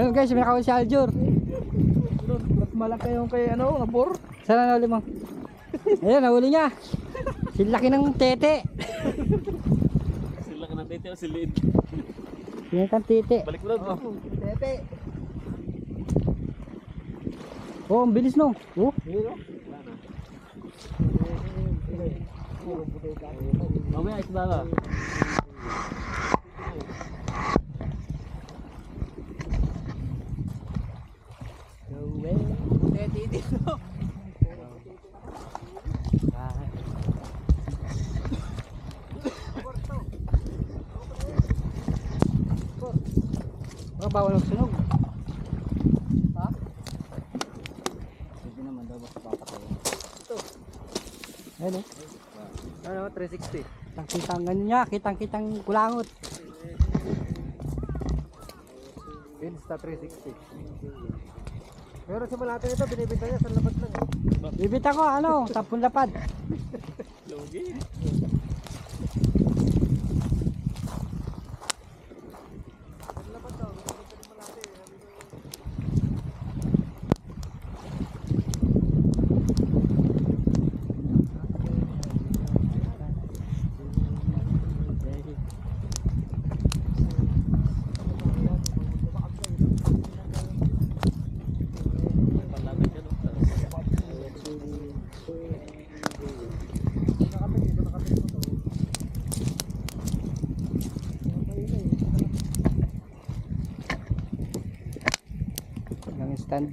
Ayun guys, may nakawin si Aljur. Mas malaki yung kay ano, nabor. Saan na nahuli mo? Ayun, nahuli niya. Silaki ng tete. Silaki ng tete o silid. Silaki ng tete. Balik mo lang. Tete. Oh, ang bilis no. Oh. Mamaya isda ka. Tete dito. Baka bawal magsunog. Ha? Hindi naman daw basta papatayin. Ito. Ayun oh. Ano, 360. Kitang ganyan niya, kitang kulangot. Insta 360. Pero sa malaki nito, binibenta niya sa labat lang. Bibita ko ano, 10 lapad. Logi. Hanggang stand.